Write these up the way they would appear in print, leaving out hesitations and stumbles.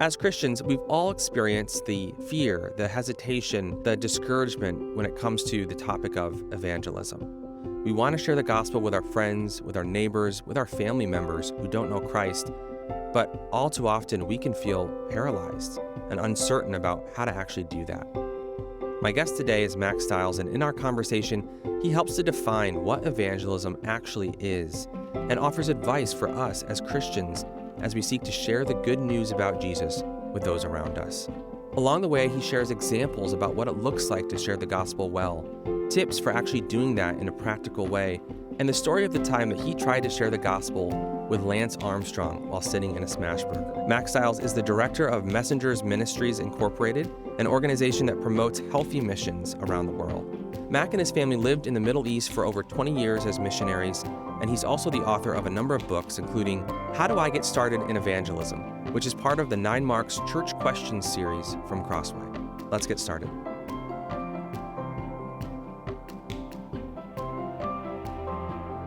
As Christians, we've all experienced the fear, the hesitation, the discouragement when it comes to the topic of evangelism. We want to share the gospel with our friends, with our neighbors, with our family members who don't know Christ, but all too often we can feel paralyzed and uncertain about how to actually do that. My guest today is Mack Stiles, and in our conversation, he helps to define what evangelism actually is and offers advice for us as Christians as we seek to share the good news about Jesus with those around us. Along the way, he shares examples about what it looks like to share the gospel well, tips for actually doing that in a practical way, and the story of the time that he tried to share the gospel with Lance Armstrong while sitting in a smash burger. Mack Stiles is the director of Messenger Ministries Inc, an organization that promotes healthy missions around the world. Mack and his family lived in the Middle East for over 20 years as missionaries, and he's also the author of a number of books, including How Do I Get Started in Evangelism, which is part of the 9 Marks Church Questions series from Crossway. Let's get started.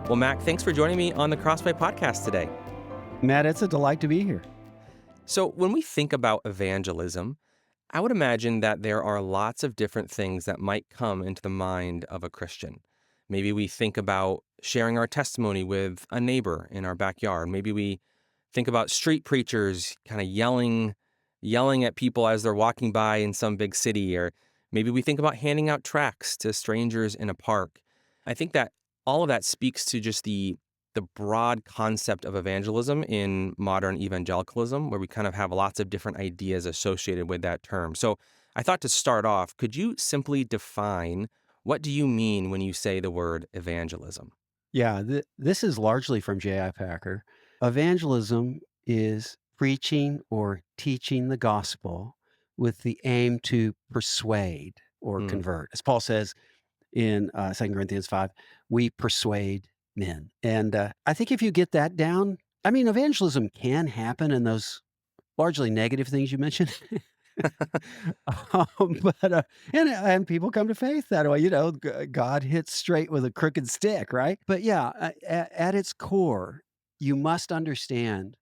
Well, Mack, thanks for joining me on the Crossway podcast today. Matt, it's a delight to be here. So when we think about evangelism, I would imagine that there are lots of different things that might come into the mind of a Christian. Maybe we think about sharing our testimony with a neighbor in our backyard. Maybe we think about street preachers kind of yelling at people as they're walking by in some big city. Or maybe we think about handing out tracts to strangers in a park. I think that all of that speaks to just the broad concept of evangelism in modern evangelicalism, where we kind of have lots of different ideas associated with that term. So I thought to start off, could you simply define what do you mean when you say the word evangelism? Yeah, this is largely from J.I. Packer. Evangelism is preaching or teaching the gospel with the aim to persuade or convert. As Paul says in 2 Corinthians 5, we persuade men. And I think if you get that down, I mean, evangelism can happen in those largely negative things you mentioned. But and people come to faith that way. God hits straight with a crooked stick, right? But yeah, at its core, you must understand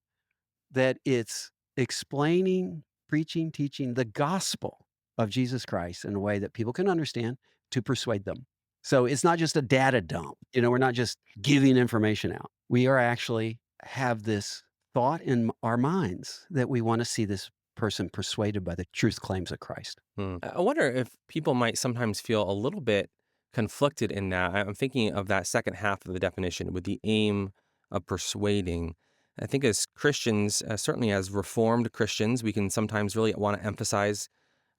that it's explaining, preaching, teaching the gospel of Jesus Christ in a way that people can understand to persuade them. So it's not just a data dump. We're not just giving information out. We are actually have this thought in our minds that we want to see this person persuaded by the truth claims of Christ. I wonder if people might sometimes feel a little bit conflicted in that. I'm thinking of that second half of the definition with the aim of persuading. I think as Christians, certainly as Reformed Christians, we can sometimes really want to emphasize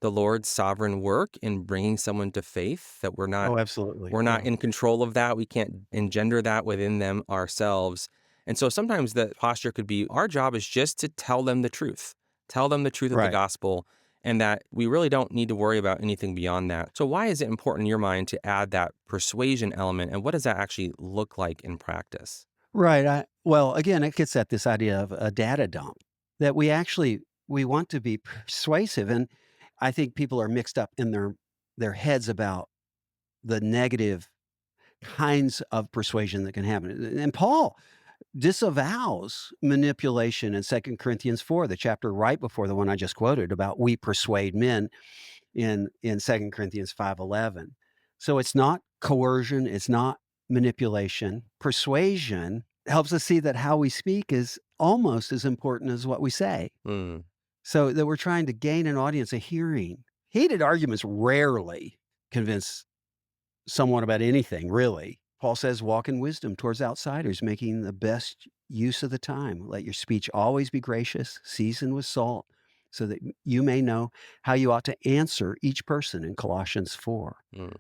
the Lord's sovereign work in bringing someone to faith, that we're not, Oh, absolutely. we're not Yeah. in control of that. We can't engender that within them ourselves. And so sometimes the posture could be, our job is just to tell them the truth of the Right. gospel, and that we really don't need to worry about anything beyond that. So why is it important in your mind to add that persuasion element, and what does that actually look like in practice? Right. Well, again, it gets at this idea of a data dump, that we want to be persuasive. And I think people are mixed up in their heads about the negative kinds of persuasion that can happen. And Paul disavows manipulation in 2 Corinthians 4, the chapter right before the one I just quoted about we persuade men in 2 Corinthians 5:11. So it's not coercion, it's not manipulation. Persuasion helps us see that how we speak is almost as important as what we say. Mm. So that we're trying to gain an audience, a hearing. Heated arguments rarely convince someone about anything, really. Paul says, walk in wisdom towards outsiders, making the best use of the time. Let your speech always be gracious, seasoned with salt, so that you may know how you ought to answer each person in Colossians 4. Mm.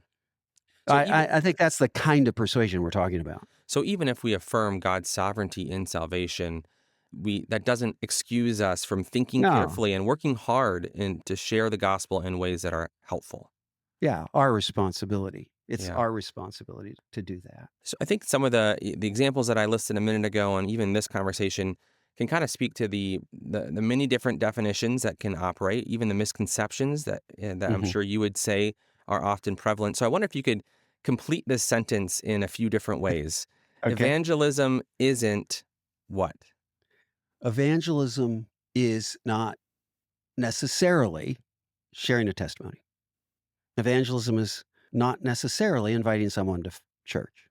So I think that's the kind of persuasion we're talking about. So even if we affirm God's sovereignty in salvation, that doesn't excuse us from thinking No. carefully and working hard to share the gospel in ways that are helpful. Yeah, our responsibility. It's Yeah. our responsibility to do that. So I think some of the examples that I listed a minute ago, and even this conversation, can kind of speak to the many different definitions that can operate, even the misconceptions that I'm sure you would say are often prevalent. So I wonder if you could complete this sentence in a few different ways. Okay. Evangelism isn't what? Evangelism is not necessarily sharing a testimony. Evangelism is not necessarily inviting someone to church.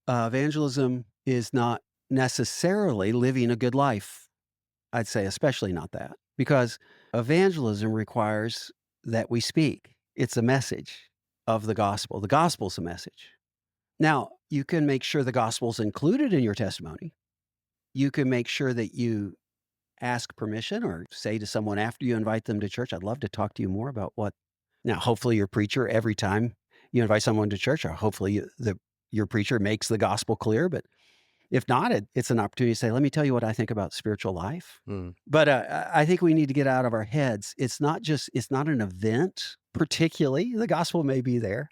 Evangelism is not necessarily living a good life. I'd say, especially not that, because evangelism requires that we speak. It's a message of the gospel. The gospel's a message. Now, you can make sure the gospel's included in your testimony. You can make sure that you ask permission or say to someone after you invite them to church, I'd love to talk to you more about what. Now, hopefully, your preacher, every time you invite someone to church, or hopefully your preacher makes the gospel clear. But if not, it's an opportunity to say, let me tell you what I think about spiritual life. Mm, But I think we need to get out of our heads. It's not an event, particularly. The gospel may be there.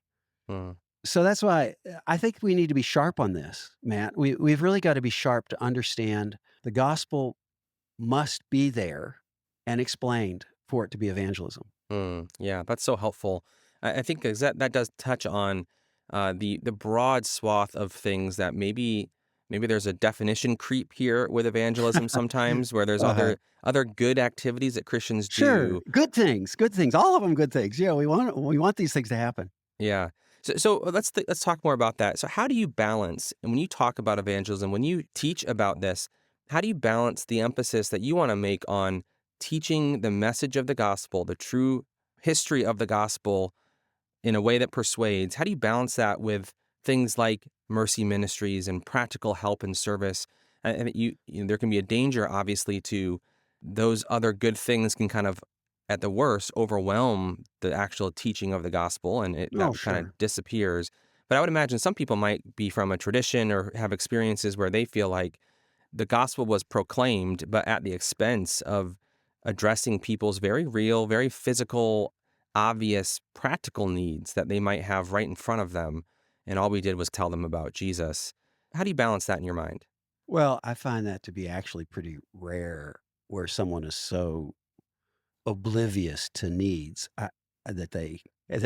mm, So that's why I think we need to be sharp on this, Matt. We've really got to be sharp to understand the gospel must be there and explained for it to be evangelism. yeah, that's so helpful. I think 'cause that does touch on the broad swath of things that maybe there's a definition creep here with evangelism sometimes, where there's Uh-huh. other good activities that Christians Sure. do. Good things, all of them good things. Yeah, we want these things to happen. Yeah. So let's talk more about that. So how do you balance, and when you talk about evangelism, when you teach about this, how do you balance the emphasis that you want to make on teaching the message of the gospel, the true history of the gospel in a way that persuades? How do you balance that with things like mercy ministries and practical help and service? And there can be a danger, obviously, to those other good things can kind of, at the worst, overwhelm the actual teaching of the gospel, and that Oh, kind of sure. disappears. But I would imagine some people might be from a tradition or have experiences where they feel like the gospel was proclaimed, but at the expense of addressing people's very real, very physical, obvious, practical needs that they might have right in front of them. And all we did was tell them about Jesus. How do you balance that in your mind? Well, I find that to be actually pretty rare where someone is so oblivious to needs, that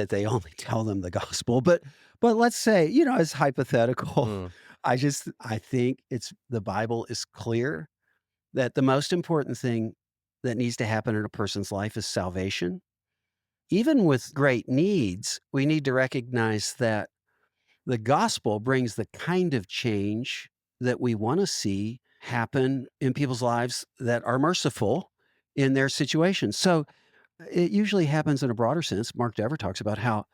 they only tell them the gospel. But let's say, it's hypothetical. Mm, I think it's the Bible is clear that the most important thing that needs to happen in a person's life is salvation. Even with great needs, we need to recognize that the gospel brings the kind of change that we want to see happen in people's lives that are merciful in their situations. So it usually happens in a broader sense. Mark Dever talks about how,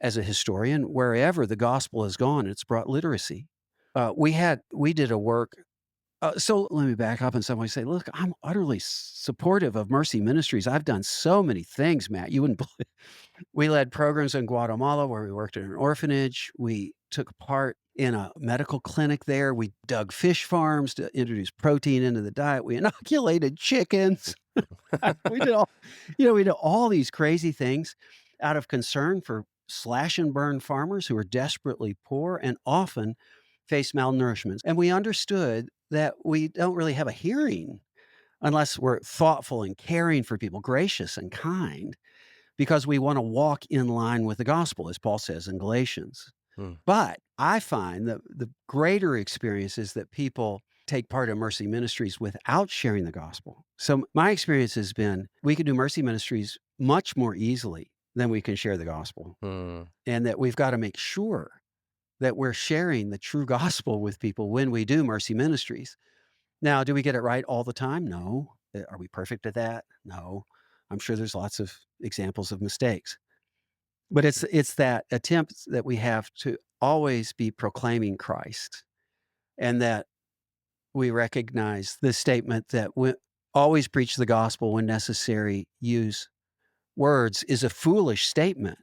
as a historian, wherever the gospel has gone, it's brought literacy. We did a work. So let me back up in some way. Say, look, I'm utterly supportive of Mercy Ministries. I've done so many things, Matt. You wouldn't believe. We led programs in Guatemala where we worked in an orphanage. We took part in a medical clinic there. We dug fish farms to introduce protein into the diet. We inoculated chickens. We did all, we did all these crazy things out of concern for slash and burn farmers who are desperately poor and often face malnourishment. And we understood that we don't really have a hearing unless we're thoughtful and caring for people, gracious and kind, because we want to walk in line with the gospel, as Paul says in Galatians. mm, But I find that the greater experience is that people take part in mercy ministries without sharing the gospel. So my experience has been we can do mercy ministries much more easily than we can share the gospel. mm, And that we've got to make sure that we're sharing the true gospel with people when we do mercy ministries. Now, do we get it right all the time? No. Are we perfect at that? No. I'm sure there's lots of examples of mistakes. But it's that attempt that we have to always be proclaiming Christ, and that we recognize the statement that we always preach the gospel when necessary, use words is a foolish statement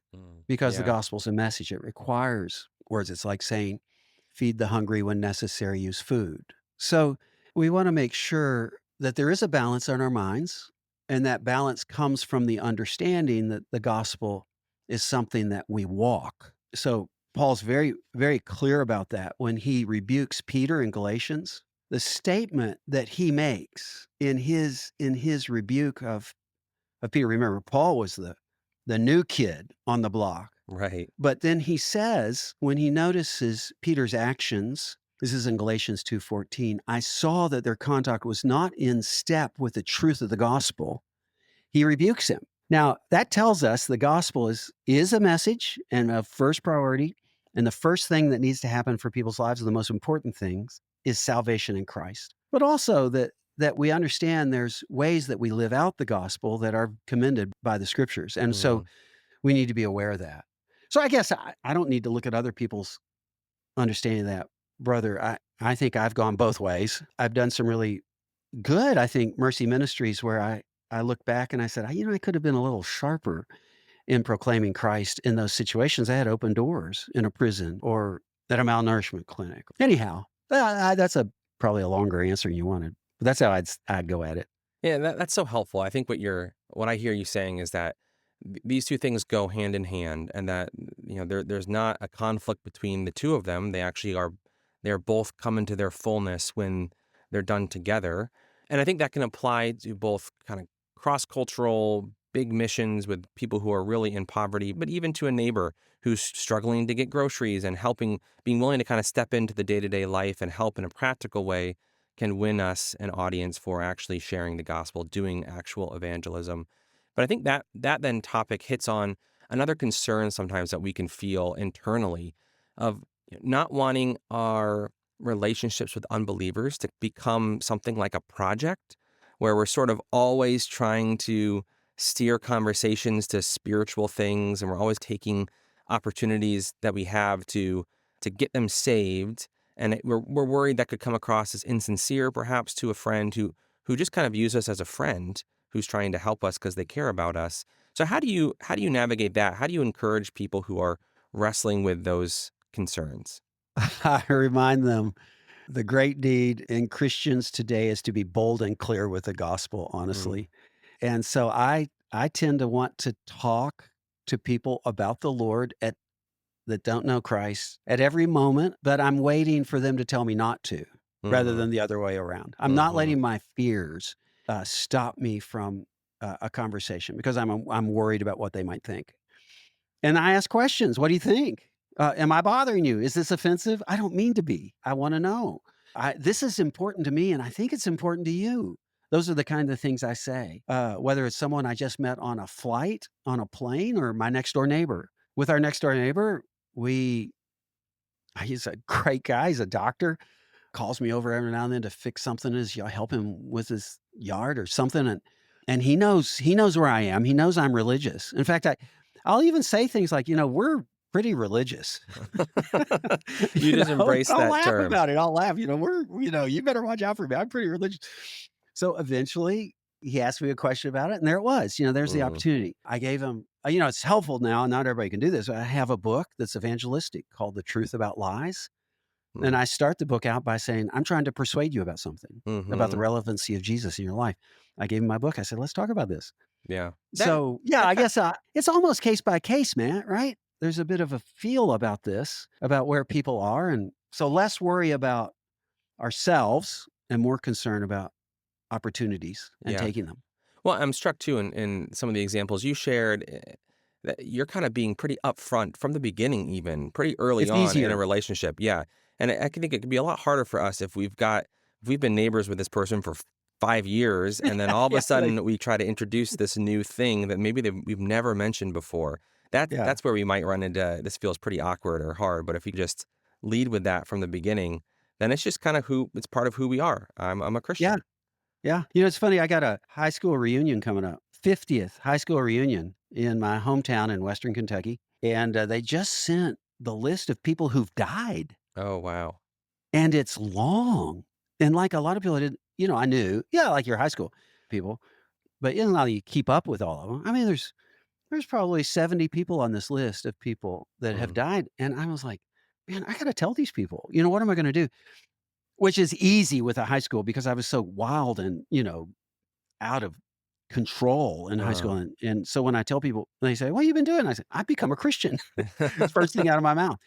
because the yeah. gospel's a message. It requires words. It's like saying, feed the hungry when necessary, use food. So we want to make sure that there is a balance in our minds, and that balance comes from the understanding that the gospel is something that we walk. So Paul's very, very clear about that when he rebukes Peter in Galatians. The statement that he makes in his rebuke of Peter. Remember, Paul was the new kid on the block. Right. But then he says, when he notices Peter's actions, this is in Galatians 2:14, I saw that their conduct was not in step with the truth of the gospel, he rebukes him. Now, that tells us the gospel is a message and a first priority. And the first thing that needs to happen for people's lives, and the most important things, is salvation in Christ. But also that we understand there's ways that we live out the gospel that are commended by the scriptures. And so Mm, we need to be aware of that. So I guess I don't need to look at other people's understanding of that, brother. I think I've gone both ways. I've done some really good, I think, mercy ministries where I look back and I said, I could have been a little sharper in proclaiming Christ in those situations. I had open doors in a prison or at a malnourishment clinic. Anyhow, that's probably a longer answer than you wanted. But that's how I'd go at it. yeah, that's so helpful. I think what I hear you saying is that these two things go hand in hand, and that there's not a conflict between the two of them. They're both coming to their fullness when they're done together. And I think that can apply to both kind of cross-cultural big missions with people who are really in poverty, but even to a neighbor who's struggling to get groceries and being willing to kind of step into the day-to-day life and help in a practical way can win us an audience for actually sharing the gospel, doing actual evangelism. But I think that then topic hits on another concern sometimes that we can feel internally of not wanting our relationships with unbelievers to become something like a project where we're sort of always trying to steer conversations to spiritual things, and we're always taking opportunities that we have to get them saved. And we're worried that could come across as insincere, perhaps, to a friend who just kind of views us as a friend who's trying to help us because they care about us. So how do you navigate that? How do you encourage people who are wrestling with those concerns? I remind them the great need in Christians today is to be bold and clear with the gospel, Mm, honestly. And so I tend to want to talk to people about the Lord that don't know Christ at every moment, but I'm waiting for them to tell me not to, rather mm, than the other way around. I'm not mm-hmm. letting my fears stop me from a conversation because I'm worried about what they might think. And I ask questions. What do you think? Am I bothering you? Is this offensive? I don't mean to be. I want to know. This is important to me, and I think it's important to you. Those are the kind of things I say. Whether it's someone I just met on a flight, on a plane, or my next door neighbor. With our next door neighbor, we he's a great guy. He's a doctor. Calls me over every now and then to fix something help him with his yard or something, and he knows where I am. He knows I'm religious. In fact, I'll even say things like, "We're pretty religious." You just embrace I'll that laugh term. about it. I'll laugh. You better watch out for me. I'm pretty religious. So eventually he asked me a question about it, and there it was. There's the Mm, opportunity. I gave him, it's helpful now. Not everybody can do this. I have a book that's evangelistic called The Truth About Lies. And mm, I start the book out by saying, I'm trying to persuade you about something, about the mm-hmm. relevancy of Jesus in your life. I gave him my book. I said, let's talk about this. Yeah. So, yeah, That I kind guess it's almost case by case, man, right? There's a bit of a feel about this, about where people are. And so less worry about ourselves and more concern about opportunities and yeah. taking them. Well, I'm struck too in some of the examples you shared, that you're kind of being pretty upfront from the beginning, even pretty early It's on in a easier. relationship. Yeah. And I can think it could be a lot harder for us if we've been neighbors with this person for 5 years, and then all of a Yeah, right. sudden we try to introduce this new thing that maybe we've never mentioned before. Yeah. That's where we might run into this feels pretty awkward or hard. But if we just lead with that from the beginning, then it's just kind of it's part of who we are. I'm a Yeah. Christian. Yeah. It's funny. I got a high school reunion coming up, 50th high school reunion in my hometown in Western Kentucky. And they just sent the list of people who've died, Oh, wow. and it's long. And like a lot of people did, I knew, yeah, like your high school people, but you know how you keep up with all of them. I mean, there's probably 70 people on this list of people that have Mm, died. And I was like, man, I got to tell these people, what am I going to do? Which is easy with a high school because I was so wild and, out of control in high uh. school, and so when I tell people, they say, "What have you been doing?" I say, "I've become a Christian." First thing out of my mouth,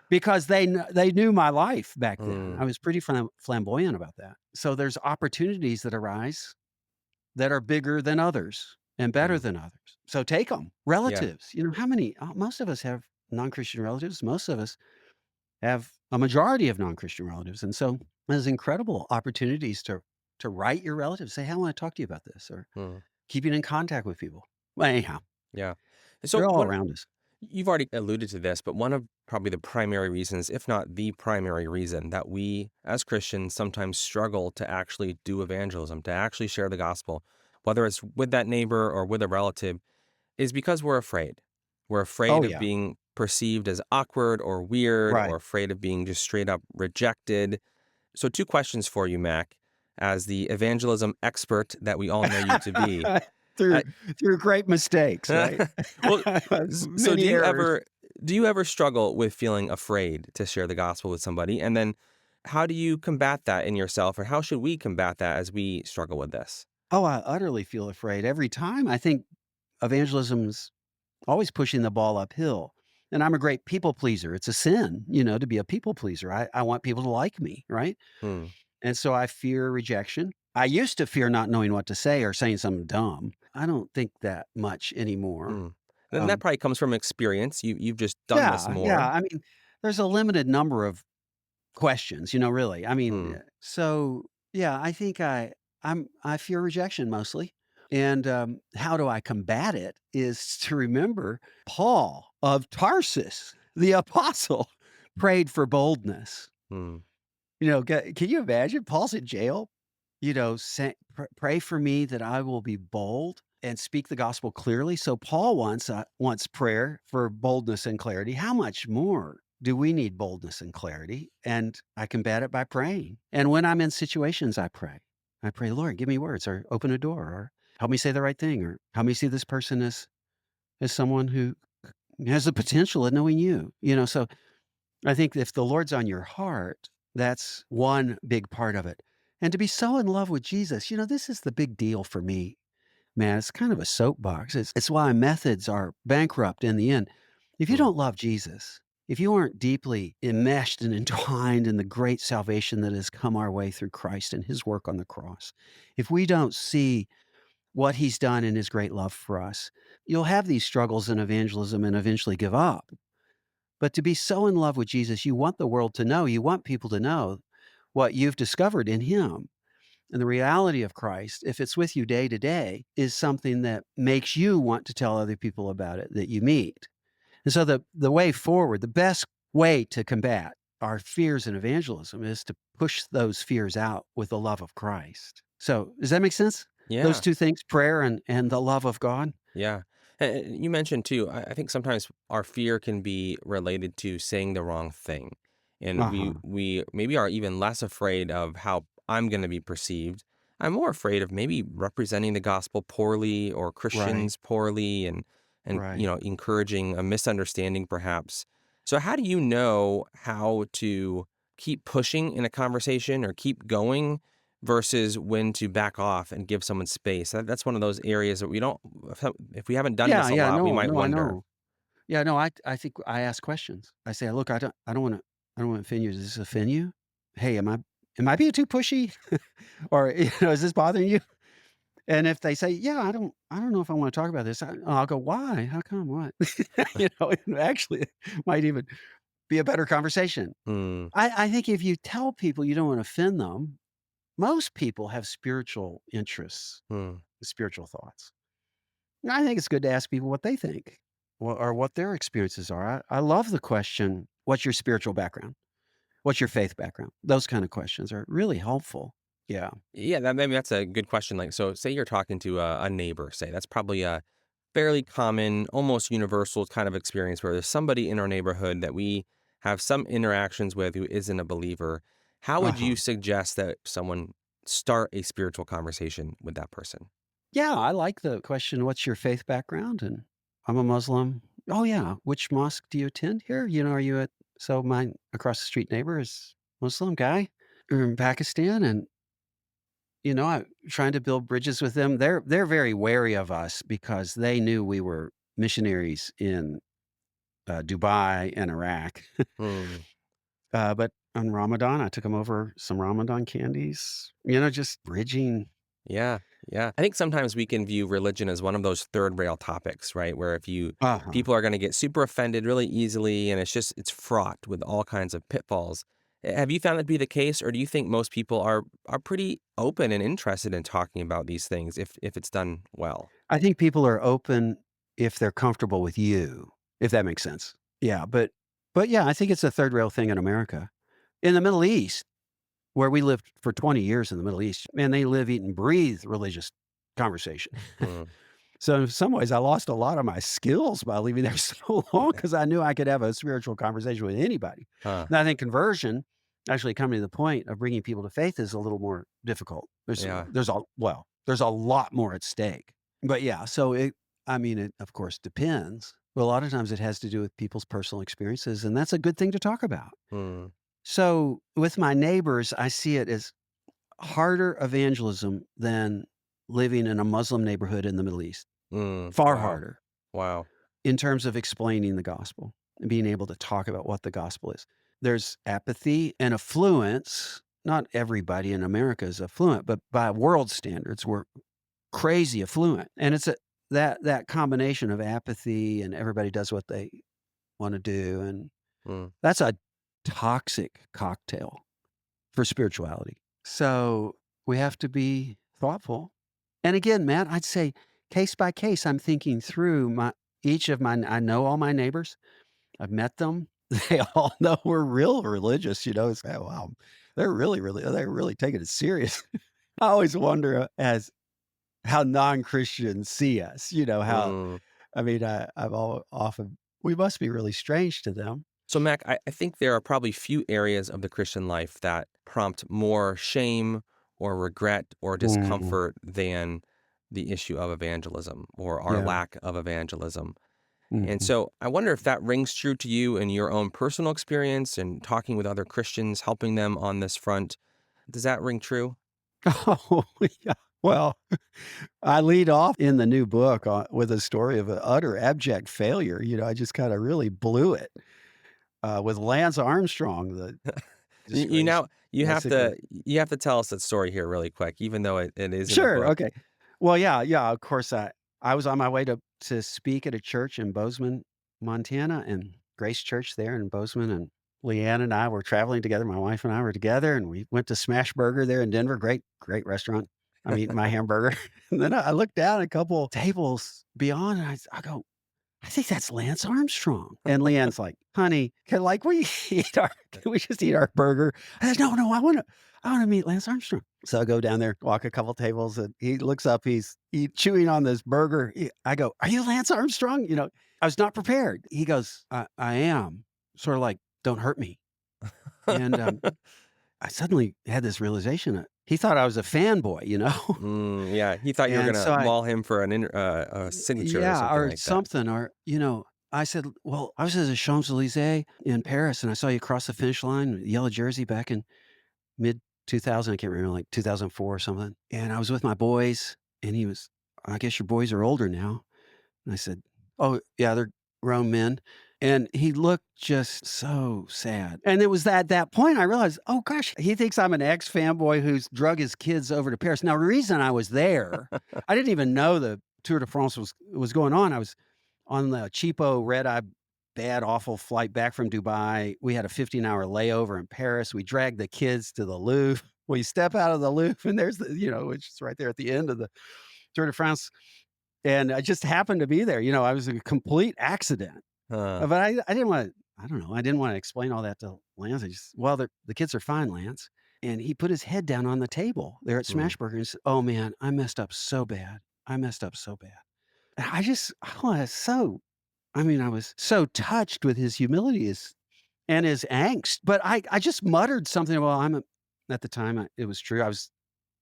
because they knew my life back then. Mm, I was pretty flamboyant about that. So there's opportunities that arise that are bigger than others and better mm. than others. So take them. Yeah. Relatives, how many most of us have non-Christian relatives. Most of us have a majority of non-Christian relatives, and so there's incredible opportunities to write your relatives, say, "Hey, I wanna talk to you about this," or Mm. keeping in contact with people. Well, anyhow, Yeah. So they're all what around us. you've already alluded to this, but one of probably the primary reasons, if not the primary reason, that we as Christians sometimes struggle to actually do evangelism, to actually share the gospel, whether it's with that neighbor or with a relative, is because we're afraid. We're Oh, afraid of yeah. being perceived as awkward or weird, Right. or afraid of being just straight up rejected. So, two questions for you, Mac, as the evangelism expert that we all know you to be. Through Uh, through great mistakes, right? well, so Many errors. do you ever struggle with feeling afraid to share the gospel with somebody? And then how do you combat that in yourself, or how should we combat that as we struggle with this? Oh, I utterly feel afraid every time. I think evangelism's always pushing the ball uphill. And I'm a great people pleaser. It's a sin, to be a people pleaser. I want people to like me, right? Hmm. And so I fear rejection. I used to fear not knowing what to say or saying something dumb. I don't think that much anymore. Hmm. Then that Um, probably comes from experience. You've just done this yeah, yeah. more. I mean, there's a limited number of questions, really. I mean, Hmm. so yeah, I think I fear rejection mostly. And how do I combat it is to remember Paul of Tarsus, the apostle, prayed for boldness. Hmm. Can you imagine? Paul's in jail, pray for me that I will be bold and speak the gospel clearly. So Paul wants prayer for boldness and clarity. How much more do we need boldness and clarity? And I combat it by praying. And when I'm in situations, I pray. I pray, Lord, give me words, or open a door, or help me say the right thing, or help me see this person as someone who has the potential of knowing you. So I think if the Lord's on your heart, that's one big part of it. And to be so in love with Jesus, this is the big deal for me, man. It's kind of a soapbox. It's why methods are bankrupt in the end. If you Hmm. don't love Jesus, if you aren't deeply enmeshed and entwined in the great salvation that has come our way through Christ and his work on the cross, if we don't see what he's done in his great love for us, you'll have these struggles in evangelism and eventually give up. But to be so in love with Jesus, you want the world to know, you want people to know what you've discovered in him. And the reality of Christ, if it's with you day to day, is something that makes you want to tell other people about it that you meet. And so the way forward, the best way to combat our fears in evangelism is to push those fears out with the love of Christ. So does that make sense? Those Yeah. two things, prayer and the love of God? Yeah. And you mentioned too, I think sometimes our fear can be related to saying the wrong thing. And we Uh-huh. we maybe are even less afraid of how I'm going to be perceived. I'm more afraid of maybe representing the gospel poorly, or Right. Christians poorly, and Right. encouraging a misunderstanding perhaps. So how do you know how to keep pushing in a conversation or keep going versus when to back off and give someone space? That's one of those areas that we don't, if we haven't done Yeah, this a yeah, lot, we no, might no, I wonder. know. Yeah, no, I think I ask questions. I say, "Look, I don't wanna offend you. Does this offend you? Hey, am I being too pushy? Or, is this bothering you?" And if they say, "Yeah, I don't know if I wanna talk about this," I'll go, "Why? How come? What?" And actually, it might even be a better conversation. Hmm. I think if you tell people you don't wanna offend them, most people have spiritual interests, Hmm. spiritual thoughts. And I think it's good to ask people what they think, or what their experiences are. I love the question, "What's your spiritual background? What's your faith background?" Those kind of questions are really helpful. Yeah. Yeah, maybe that's a good question. Like, so say you're talking to a neighbor, say that's probably a fairly common, almost universal kind of experience where there's somebody in our neighborhood that we have some interactions with who isn't a believer. How would Uh-huh. you suggest that someone start a spiritual conversation with that person? Yeah, I like the question, "What's your faith background?" And I'm a Muslim. "Oh, yeah. Which mosque do you attend here?" Are you at so my across the street neighbor is Muslim guy in Pakistan, and, I'm trying to build bridges with them. They're very wary of us because they knew we were missionaries in Dubai and Iraq. Hmm. But on Ramadan, I took them over some Ramadan candies, just bridging. Yeah, yeah. I think sometimes we can view religion as one of those third rail topics, right? Where if you Uh-huh. people are going to get super offended really easily, and it's fraught with all kinds of pitfalls. Have you found that to be the case, or do you think most people are pretty open and interested in talking about these things if it's done well? I think people are open if they're comfortable with you, if that makes sense. Yeah, but yeah, I think it's a third rail thing in America. In the Middle East, where we lived for 20 years in the Middle East, man, they live, eat, and breathe religious conversation. Mm, So in some ways, I lost a lot of my skills by leaving there so long because I knew I could have a spiritual conversation with anybody. huh. Now, I think conversion, actually coming to the point of bringing people to faith, is a little more difficult. Yeah. There's a lot more at stake. But yeah, so I mean, it of course depends. But a lot of times it has to do with people's personal experiences, and that's a good thing to talk about. Mm, So with my neighbors, I see it as harder evangelism than living in a Muslim neighborhood in the Middle East. Far wow. harder Wow. in terms of explaining the gospel and being able to talk about what the gospel is. There's apathy and affluence. Not everybody in America is affluent, but by world standards, we're crazy affluent. And it's that combination of apathy and everybody does what they want to do. And Mm. that's a toxic cocktail for spirituality. So we have to be thoughtful. And again, Matt, I'd say case by case, I'm thinking through I know all my neighbors. I've met them. They all know we're real religious, It's like, wow, they're really taking it serious. I always wonder as how non-Christians see us, how, Mm. I mean, often, we must be really strange to them. So, Mac, I think there are probably few areas of the Christian life that prompt more shame or regret or Mm, discomfort than the issue of evangelism or our yeah. lack of evangelism. And Mhm. so I wonder if that rings true to you in your own personal experience and talking with other Christians, helping them on this front. Does that ring true? Oh, yeah. Well, I lead off in the new book with a story of an utter abject failure. I just kind of really blew it with Lance Armstrong, the You disgraced now Mexican. you have to tell us that story here really quick, even though it is in the Sure. book. Okay. Well, yeah, yeah. Of course, I was on my way to speak at a church in Bozeman, Montana, and Grace Church there in Bozeman, and Leanne and I were traveling together. My wife and I were together, and we went to Smash Burger there in Denver. Great restaurant. I'm eating my hamburger, and then I looked down a couple tables beyond, and I go, I think that's Lance Armstrong. And Leanne's like, honey, like we can we just eat our burger? I said, no, I wanna meet Lance Armstrong. So I go down there, walk a couple tables, and he looks up, he chewing on this burger. I go, are you Lance Armstrong? I was not prepared. He goes, I am. Sort of like, don't hurt me. And I suddenly had this realization that he thought I was a fanboy. Yeah, he thought you were And gonna so maul him for a signature or yeah, something or like that. something, or, I said, "Well, I was at the Champs-Élysées in Paris, and I saw you cross the finish line, yellow jersey back in mid-2000." I can't remember, like 2004 or something, and I was with my boys, and he was, "I guess your boys are older now." And I said, "Oh, yeah, they're grown men." And he looked just so sad. And it was at that point I realized, oh gosh, he thinks I'm an ex-fanboy who's drug his kids over to Paris. Now, the reason I was there, I didn't even know the Tour de France was going on. I was on the cheapo red-eye, bad, awful flight back from Dubai. We had a 15-hour layover in Paris. We dragged the kids to the Louvre. We step out of the Louvre, and there's which is right there at the end of the Tour de France. And I just happened to be there. I was a complete accident. Huh. But I didn't wanna I don't know, I didn't wanna explain all that to Lance. I just, "Well, the kids are fine, Lance." And he put his head down on the table there at Mm. Smashburger and said, "Oh, man, I messed up so bad. I messed up so bad." And I was so touched with his humility and his angst, but I just muttered something. Well, at the time, it was true.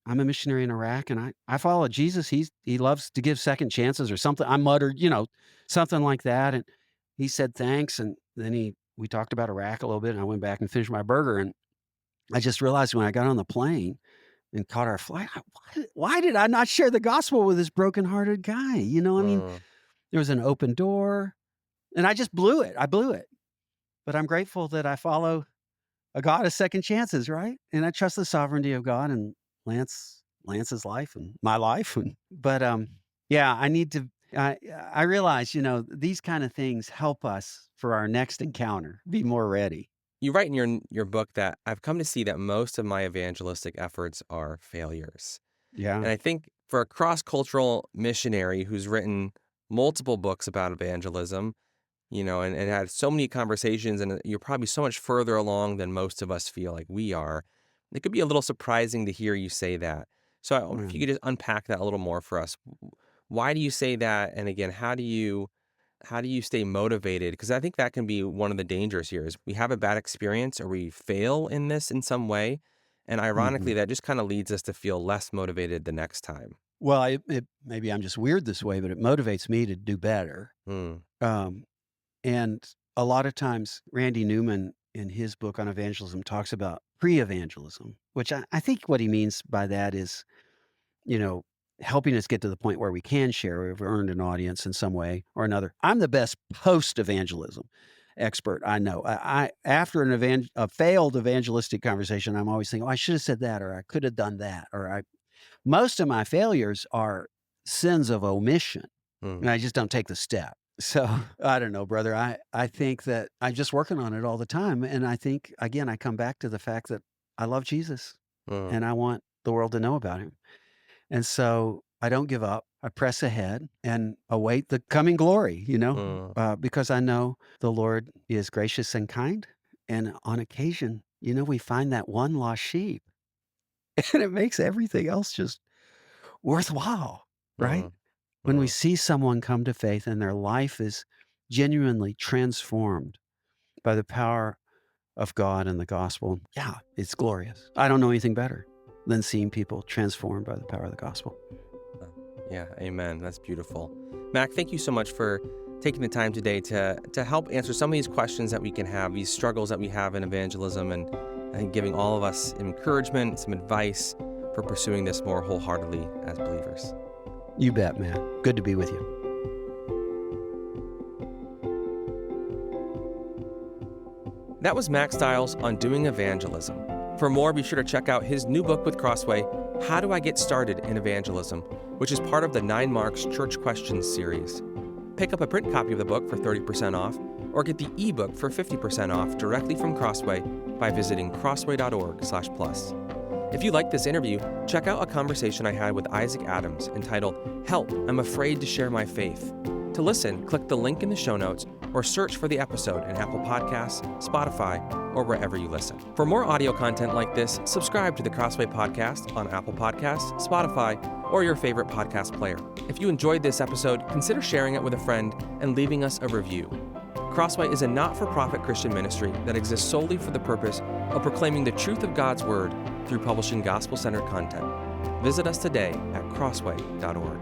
I'm a missionary in Iraq, and I follow Jesus. He loves to give second chances or something. I muttered, something like that, and he said thanks, and then we talked about Iraq a little bit, and I went back and finished my burger, and I just realized when I got on the plane and caught our flight, why did I not share the gospel with this brokenhearted guy? Mm. There was an open door, and I just blew it. I blew it, but I'm grateful that I follow a God of second chances, right? And I trust the sovereignty of God and Lance's life and my life. But yeah, I need to. I realize, these kind of things help us for our next encounter. Be more ready. You write in your book that I've come to see that most of my evangelistic efforts are failures. Yeah. And I think for a cross-cultural missionary who's written multiple books about evangelism, and had so many conversations, and you're probably so much further along than most of us feel like we are, it could be a little surprising to hear you say that. So if you Mm. could just unpack that a little more for us. Why do you say that? And again, how do you stay motivated? Because I think that can be one of the dangers here is we have a bad experience or we fail in this in some way. And ironically, Mhm. that just kind of leads us to feel less motivated the next time. Well, maybe I'm just weird this way, but it motivates me to do better. Mm, Um, and a lot of times, Randy Newman in his book on evangelism talks about pre-evangelism, which I think what he means by that is, you know, helping us get to the point where we can share. We've earned an audience in some way or another. I'm the best post-evangelism expert I know. I after a failed evangelistic conversation, I'm always thinking, oh, I should have said that, or I could have done that, or most of my failures are sins of omission, mm, and I just don't take the step. So, I don't know, brother. I think that I'm just working on it all the time, and I think, again, I come back to the fact that I love Jesus, mm, and I want the world to know about him, and so I don't give up. I press ahead and await the coming glory, mm, because I know the Lord is gracious and kind, and on occasion, we find that one lost sheep, and it makes everything else just worthwhile, right? mm, When we mm. see someone come to faith and their life is genuinely transformed by the power of God and the gospel, yeah, it's glorious. I don't know anything better than seeing people transformed by the power of the gospel. Uh, Yeah, amen. That's beautiful. Mac, thank you so much for taking the time today to help answer some of these questions that we can have, these struggles that we have in evangelism, and I think giving all of us encouragement, some advice for pursuing this more wholeheartedly as believers. You bet, man. Good to be with you. That was Mack Stiles on doing evangelism. For more, be sure to check out his new book with Crossway, How Do I Get Started in Evangelism, which is part of the 9 Marks Church Questions series. Pick up a print copy of the book for 30% off, or get the ebook for 50% off directly from Crossway by visiting crossway.org/plus. If you like this interview, check out a conversation I had with Isaac Adams entitled, Help, I'm Afraid to Share My Faith. To listen, click the link in the show notes or search for the episode in Apple Podcasts, Spotify, or wherever you listen. For more audio content like this, subscribe to the Crossway Podcast on Apple Podcasts, Spotify, or your favorite podcast player. If you enjoyed this episode, consider sharing it with a friend and leaving us a review. Crossway is a not-for-profit Christian ministry that exists solely for the purpose of proclaiming the truth of God's Word through publishing gospel-centered content. Visit us today at crossway.org.